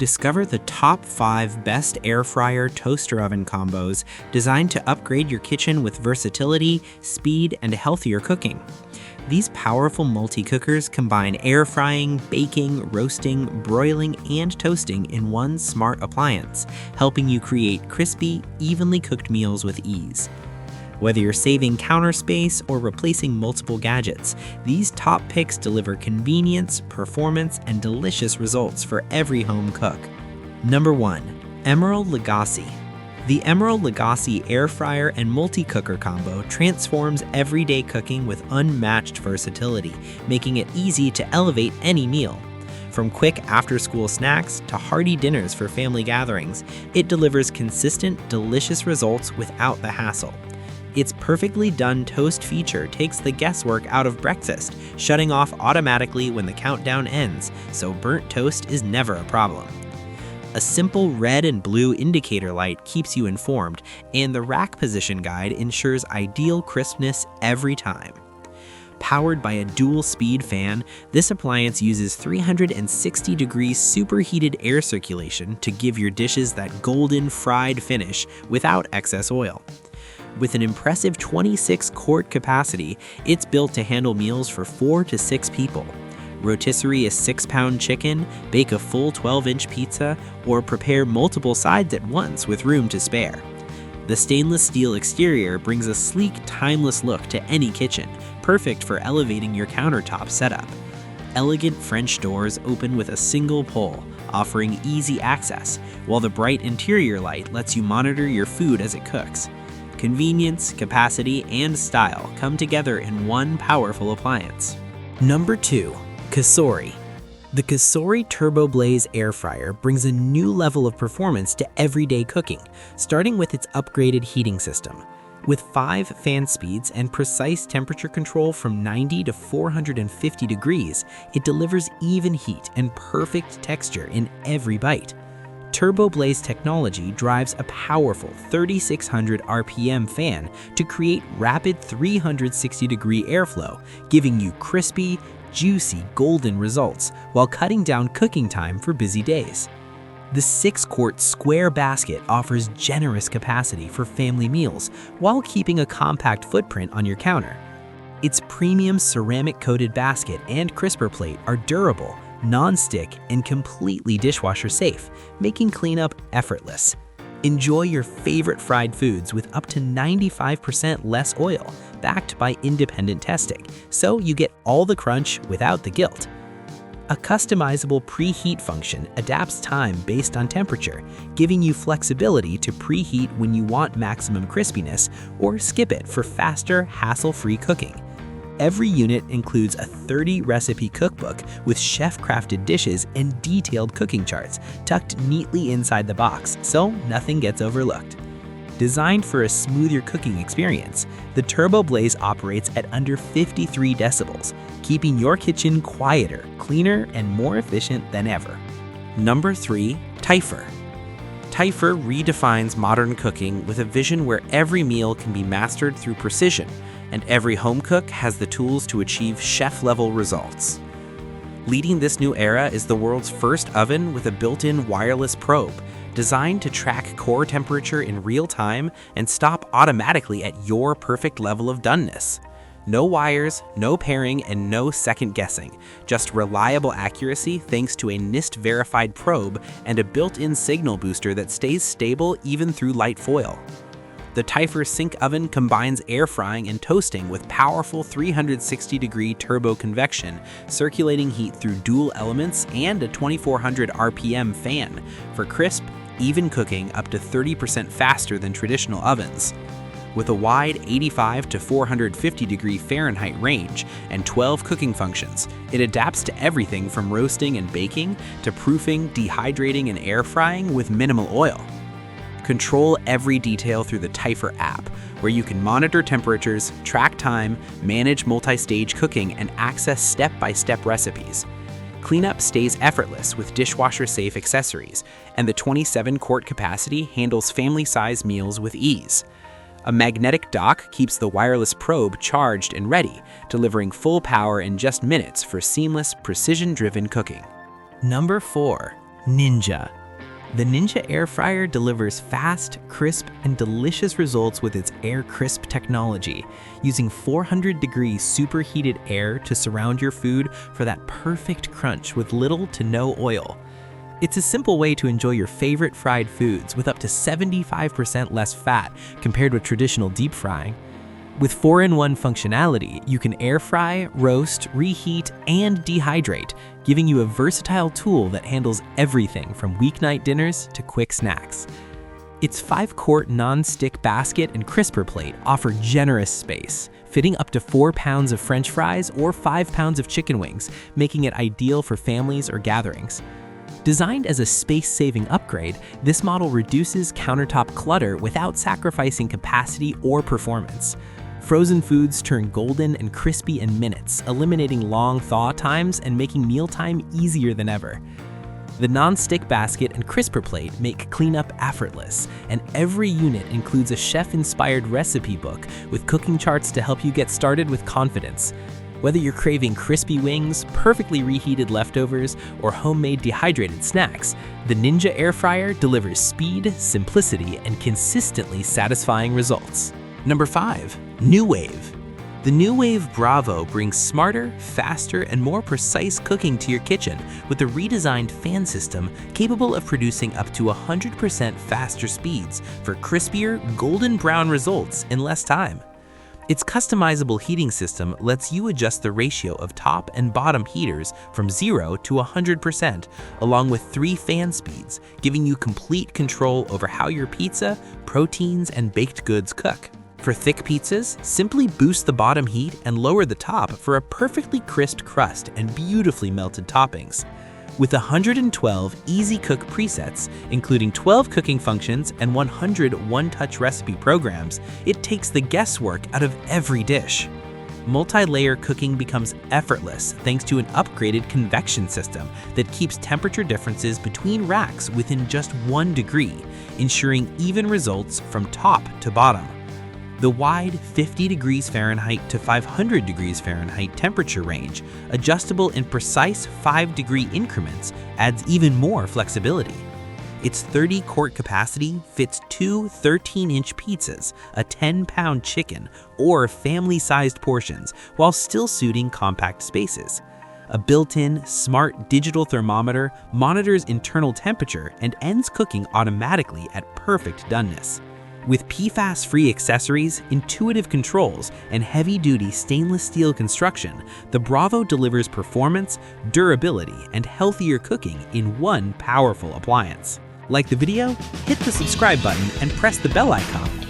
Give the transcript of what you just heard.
Discover the top 5 best air fryer toaster oven combos designed to upgrade your kitchen with versatility, speed, and healthier cooking. These powerful multi-cookers combine air frying, baking, roasting, broiling, and toasting in one smart appliance, helping you create crispy, evenly cooked meals with ease. Whether you're saving counter space or replacing multiple gadgets, these top picks deliver convenience, performance, and delicious results for every home cook. Number 1. Emeril Lagasse. The Emeril Lagasse air fryer and multi-cooker combo transforms everyday cooking with unmatched versatility, making it easy to elevate any meal. From quick after-school snacks to hearty dinners for family gatherings, it delivers consistent, delicious results without the hassle. Its perfectly done toast feature takes the guesswork out of breakfast, shutting off automatically when the countdown ends, so burnt toast is never a problem. A simple red and blue indicator light keeps you informed, and the rack position guide ensures ideal crispness every time. Powered by a dual-speed fan, this appliance uses 360-degree superheated air circulation to give your dishes that golden fried finish without excess oil. With an impressive 26-quart capacity, it's built to handle meals for 4 to 6 people. Rotisserie a 6-pound chicken, bake a full 12-inch pizza, or prepare multiple sides at once with room to spare. The stainless steel exterior brings a sleek, timeless look to any kitchen, perfect for elevating your countertop setup. Elegant French doors open with a single pull, offering easy access, while the bright interior light lets you monitor your food as it cooks. Convenience, capacity, and style come together in one powerful appliance. Number 2. Cosori. The Cosori Turbo Blaze air fryer brings a new level of performance to everyday cooking, starting with its upgraded heating system. With 5 fan speeds and precise temperature control from 90 to 450 degrees, it delivers even heat and perfect texture in every bite. Turbo Blaze technology drives a powerful 3600 RPM fan to create rapid 360-degree airflow, giving you crispy, juicy, golden results while cutting down cooking time for busy days. The 6-quart square basket offers generous capacity for family meals while keeping a compact footprint on your counter. Its premium ceramic-coated basket and crisper plate are durable, non-stick, and completely dishwasher safe, making cleanup effortless. Enjoy your favorite fried foods with up to 95% less oil, backed by independent testing, so you get all the crunch without the guilt. A customizable preheat function adapts time based on temperature, giving you flexibility to preheat when you want maximum crispiness or skip it for faster, hassle-free cooking. Every unit includes a 30-recipe cookbook with chef-crafted dishes and detailed cooking charts tucked neatly inside the box, so nothing gets overlooked. Designed for a smoother cooking experience, the Turbo Blaze operates at under 53 decibels, keeping your kitchen quieter, cleaner, and more efficient than ever. Number 3. Typhur. Typhur redefines modern cooking with a vision where every meal can be mastered through precision, and every home cook has the tools to achieve chef-level results. Leading this new era is the world's first oven with a built-in wireless probe, designed to track core temperature in real time and stop automatically at your perfect level of doneness. No wires, no pairing, and no second guessing, just reliable accuracy thanks to a NIST-verified probe and a built-in signal booster that stays stable even through light foil. The Typhur Sync Oven combines air frying and toasting with powerful 360-degree turbo convection, circulating heat through dual elements and a 2400 RPM fan for crisp, even cooking up to 30% faster than traditional ovens. With a wide 85 to 450 degree Fahrenheit range and 12 cooking functions, it adapts to everything from roasting and baking to proofing, dehydrating, and air frying with minimal oil. Control every detail through the Typhur app, where you can monitor temperatures, track time, manage multi-stage cooking, and access step-by-step recipes. Cleanup stays effortless with dishwasher-safe accessories, and the 27-quart capacity handles family-size meals with ease. A magnetic dock keeps the wireless probe charged and ready, delivering full power in just minutes for seamless, precision-driven cooking. Number 4. Ninja. The Ninja air fryer delivers fast, crisp, and delicious results with its air crisp technology, using 400-degree superheated air to surround your food for that perfect crunch with little to no oil. It's a simple way to enjoy your favorite fried foods with up to 75% less fat compared with traditional deep frying. With 4-in-1 functionality, you can air fry, roast, reheat, and dehydrate, giving you a versatile tool that handles everything from weeknight dinners to quick snacks. Its 5-quart non-stick basket and crisper plate offer generous space, fitting up to 4 pounds of French fries or 5 pounds of chicken wings, making it ideal for families or gatherings. Designed as a space-saving upgrade, this model reduces countertop clutter without sacrificing capacity or performance. Frozen foods turn golden and crispy in minutes, eliminating long thaw times and making mealtime easier than ever. The non-stick basket and crisper plate make cleanup effortless, and every unit includes a chef-inspired recipe book with cooking charts to help you get started with confidence. Whether you're craving crispy wings, perfectly reheated leftovers, or homemade dehydrated snacks, the Ninja air fryer delivers speed, simplicity, and consistently satisfying results. Number 5. Nuwave. The Nuwave Bravo brings smarter, faster, and more precise cooking to your kitchen with a redesigned fan system capable of producing up to 100% faster speeds for crispier, golden brown results in less time. Its customizable heating system lets you adjust the ratio of top and bottom heaters from 0 to 100%, along with 3 fan speeds, giving you complete control over how your pizza, proteins, and baked goods cook. For thick pizzas, simply boost the bottom heat and lower the top for a perfectly crisp crust and beautifully melted toppings. With 112 easy cook presets, including 12 cooking functions and 100 one-touch recipe programs, it takes the guesswork out of every dish. Multi-layer cooking becomes effortless thanks to an upgraded convection system that keeps temperature differences between racks within just 1 degree, ensuring even results from top to bottom. The wide 50 degrees Fahrenheit to 500 degrees Fahrenheit temperature range, adjustable in precise 5-degree increments, adds even more flexibility. Its 30-quart capacity fits 2 13-inch pizzas, a 10-pound chicken, or family-sized portions, while still suiting compact spaces. A built-in, smart digital thermometer monitors internal temperature and ends cooking automatically at perfect doneness. With PFAS-free accessories, intuitive controls, and heavy-duty stainless steel construction, the Bravo delivers performance, durability, and healthier cooking in one powerful appliance. Like the video, hit the subscribe button and press the bell icon